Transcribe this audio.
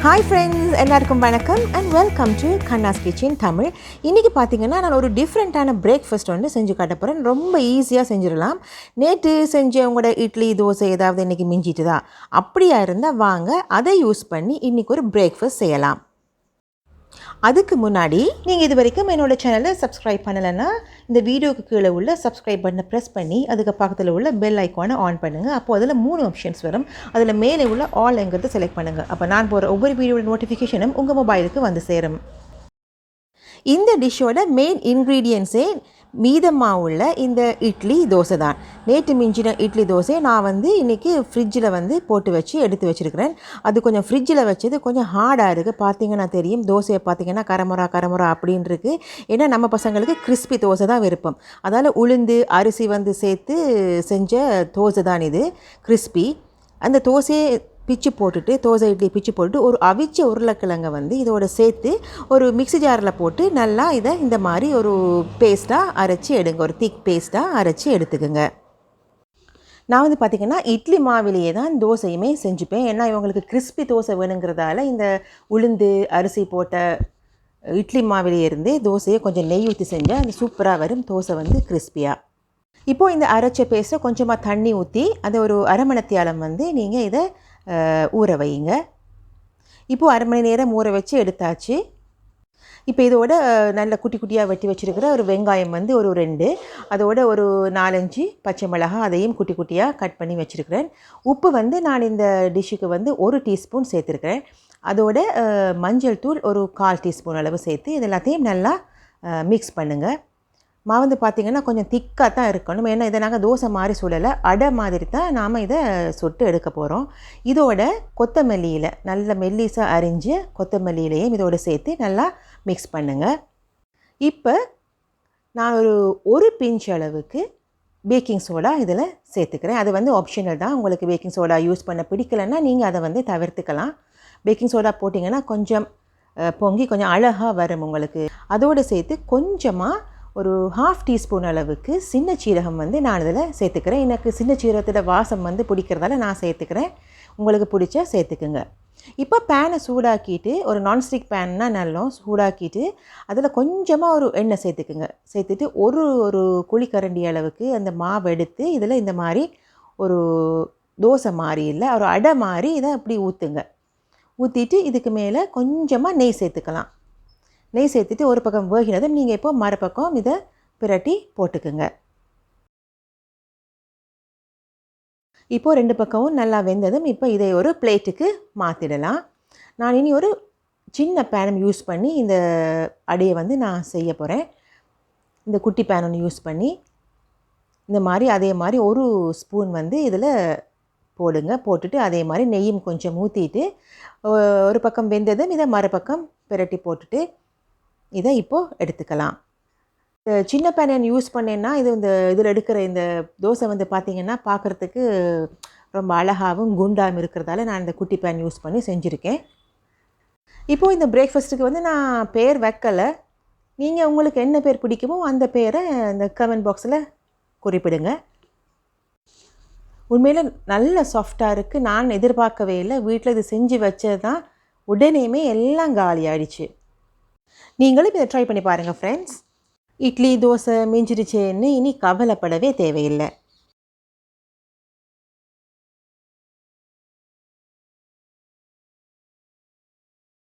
Hi friends, எல்லாருக்கும் வணக்கம் and welcome to Kanna's kitchen Tamil. இன்றைக்கி பார்த்தீங்கன்னா நான் ஒரு டிஃப்ரெண்ட்டான பிரேக்ஃபாஸ்ட் வந்து செஞ்சு காட்ட போகிறேன். ரொம்ப ஈஸியாக செஞ்சிடலாம். நேற்று செஞ்சவங்களோட இட்லி தோசை ஏதாவது இன்றைக்கி மிஞ்சிட்டு தான் அப்படியா இருந்தால் வாங்க அதை யூஸ் பண்ணி இன்றைக்கி ஒரு பிரேக்ஃபாஸ்ட் செய்யலாம். அதுக்கு முன்னாடி நீங்கள் இது வரைக்கும் என்னோடய சேனலை சப்ஸ்கிரைப் பண்ணலைன்னா இந்த வீடியோக்கு கீழே உள்ள சப்ஸ்கிரைப் பட்டனை ப்ரெஸ் பண்ணி அதுக்கு பக்கத்தில் உள்ள பெல் ஐக்கானை ஆன் பண்ணுங்கள். அப்போது அதில் 3 ஆப்ஷன்ஸ் வரும். அதில் மேலே உள்ள ஆல்ங்கிறது செலக்ட் பண்ணுங்கள். அப்போ நான் போகிற ஒவ்வொரு வீடியோட நோட்டிஃபிகேஷனும் உங்கள் மொபைலுக்கு வந்து சேரும். இந்த டிஷ்ஷோட மெயின் இன்க்ரீடியன்ஸே மீதமாக உள்ள இந்த இட்லி தோசை தான். நேற்று மிஞ்சின இட்லி தோசை நான் வந்து இன்றைக்கி ஃப்ரிட்ஜில் வந்து போட்டு வச்சு எடுத்து வச்சுருக்கிறேன். அது கொஞ்சம் ஃப்ரிட்ஜில் வச்சது கொஞ்சம் ஹார்டாக இருக்குது. பார்த்திங்கன்னா தெரியும், தோசையை பார்த்திங்கன்னா கரமுறா அப்படின்னு இருக்குது. ஏன்னா நம்ம பசங்களுக்கு கிறிஸ்பி தோசை தான் விருப்பம். அதால் உளுந்து அரிசி வந்து சேர்த்து செஞ்ச தோசை தான் இது கிறிஸ்பி. அந்த தோசையை பிச்சு போட்டுட்டு தோசை இட்லி பிச்சு போட்டு ஒரு அவிச்ச உருளைக்கிழங்கை வந்து இதோட சேர்த்து ஒரு மிக்ஸி ஜாரில் போட்டு நல்லா இதை இந்த மாதிரி ஒரு பேஸ்ட்டாக அரைச்சி எடுங்க. ஒரு திக் பேஸ்ட்டாக அரைச்சி எடுத்துக்கோங்க. நான் வந்து பார்த்திங்கன்னா இட்லி மாவிலேயே தான் தோசையுமே செஞ்சுப்பேன். ஏன்னா இவங்களுக்கு கிறிஸ்பி தோசை வேணுங்கிறதால இந்த உளுந்து அரிசி போட்ட இட்லி மாவிலேயே இருந்தே தோசையை கொஞ்சம் நெய் ஊற்றி செஞ்சால் அந்த சூப்பராக வரும் தோசை வந்து கிறிஸ்பியாக. இப்போது இந்த அரைச்ச பேஸ்ட்டை கொஞ்சமாக தண்ணி ஊற்றி அதை ஒரு அரை மணித்தியாலம் வந்து நீங்கள் இதை ஊற வைங்க. இப்போது அரை மணி நேரம் ஊற வச்சு எடுத்தாச்சு. இப்போ இதோட நல்ல குட்டி குட்டியாக வெட்டி வச்சுருக்கிற ஒரு வெங்காயம் வந்து ஒரு 2, அதோட ஒரு 4-5 பச்சை மிளகாய் அதையும் குட்டி குட்டியாக கட் பண்ணி வச்சுருக்கிறேன். உப்பு வந்து நான் இந்த டிஷ்ஷுக்கு வந்து 1 டீஸ்பூன் சேர்த்துருக்கிறேன். அதோட மஞ்சள் தூள் ஒரு 1/4 டீஸ்பூன் அளவு சேர்த்து இது எல்லாத்தையும் நல்லா மிக்ஸ் பண்ணுங்கள். மாவு வந்து பார்த்திங்கன்னா கொஞ்சம் திக்காக தான் இருக்கணும். ஏன்னா இதை நாங்கள் தோசை மாதிரி சுடலை, அடை மாதிரி தான் நாம் இதை சுட்டு எடுக்க போகிறோம். இதோட கொத்தமல்லியில் நல்ல மெல்லிசாக அரிஞ்சு கொத்தமல்லியிலையும் இதோடு சேர்த்து நல்லா மிக்ஸ் பண்ணுங்கள். இப்போ நான் ஒரு பிஞ்ச் அளவுக்கு பேக்கிங் சோடா இதில் சேர்த்துக்கிறேன். அது வந்து ஆப்ஷனல் தான். உங்களுக்கு பேக்கிங் சோடா யூஸ் பண்ண பிடிக்கலைன்னா நீங்கள் அதை வந்து தவிர்த்துக்கலாம். பேக்கிங் சோடா போட்டிங்கன்னா கொஞ்சம் பொங்கி கொஞ்சம் அழகாக வரும் உங்களுக்கு. அதோடு சேர்த்து கொஞ்சமாக ஒரு 1/2 டீஸ்பூன் அளவுக்கு சின்ன சீரகம் வந்து நான் இதில் சேர்த்துக்கிறேன். எனக்கு சின்ன சீரகத்தோட வாசம் வந்து பிடிக்கிறதால நான் சேர்த்துக்கிறேன். உங்களுக்கு பிடிச்சா சேர்த்துக்குங்க. இப்போ பேனை சூடாக்கிட்டு ஒரு நான்ஸ்டிக் பேன்னா நல்லா சூடாக்கிட்டு அதில் கொஞ்சமாக ஒரு எண்ணெய் சேர்த்துக்குங்க. சேர்த்துட்டு ஒரு குழிக்கரண்டி அளவுக்கு அந்த மாவு எடுத்து இதில் இந்த மாதிரி ஒரு தோசை மாதிரி இல்லை ஒரு அடை மாதிரி இதை அப்படி ஊற்றுங்க. ஊற்றிட்டு இதுக்கு மேலே கொஞ்சமாக நெய் சேர்த்துக்கலாம். நெய் சேர்த்துட்டு ஒரு பக்கம் வேகினதும் நீங்கள் இப்போ மறுபக்கம் இதை பிரட்டி போட்டுக்குங்க. இப்போது 2 பக்கமும் நல்லா வெந்ததும் இப்போ இதை ஒரு பிளேட்டுக்கு மாற்றிடலாம். நான் இனி ஒரு சின்ன பேனம் யூஸ் பண்ணி இந்த அடையை வந்து நான் செய்ய போகிறேன். இந்த குட்டி பேன் ஒன்று யூஸ் பண்ணி இந்த மாதிரி அதே மாதிரி ஒரு ஸ்பூன் வந்து இதில் போடுங்க. போட்டுட்டு அதே மாதிரி நெய்யும் கொஞ்சம் ஊற்றிட்டு ஒரு பக்கம் வெந்ததும் இதை மறுபக்கம் பிரட்டி போட்டுட்டு இதை இப்போது எடுத்துக்கலாம். சின்ன பேன் யூஸ் பண்ணேன்னா இதில் எடுக்கிற இந்த தோசை வந்து பார்த்திங்கன்னா பார்க்குறதுக்கு ரொம்ப அழகாகவும் குண்டாகவும் இருக்கிறதால நான் இந்த குட்டி பேன் யூஸ் பண்ணி செஞ்சுருக்கேன். இப்போது இந்த பிரேக்ஃபாஸ்ட்டுக்கு வந்து நான் பேர் வைக்கலை. நீங்கள் உங்களுக்கு என்ன பேர் பிடிக்குமோ அந்த பேரை இந்த கமெண்ட் பாக்ஸில் குறிப்பிடுங்க. உண்மையில் நல்ல சாஃப்டாக இருக்குது. நான் எதிர்பார்க்கவே இல்லை. வீட்டில் இது செஞ்சு வச்சது தான் உடனேயுமே எல்லாம் காலி ஆகிடுச்சு. நீங்களும் இதை ட்ரை பண்ணி பாருங்கள் ஃப்ரெண்ட்ஸ். இட்லி தோசை மிஞ்சிடுச்சேன்னு இனி கவலைப்படவே தேவையில்லை.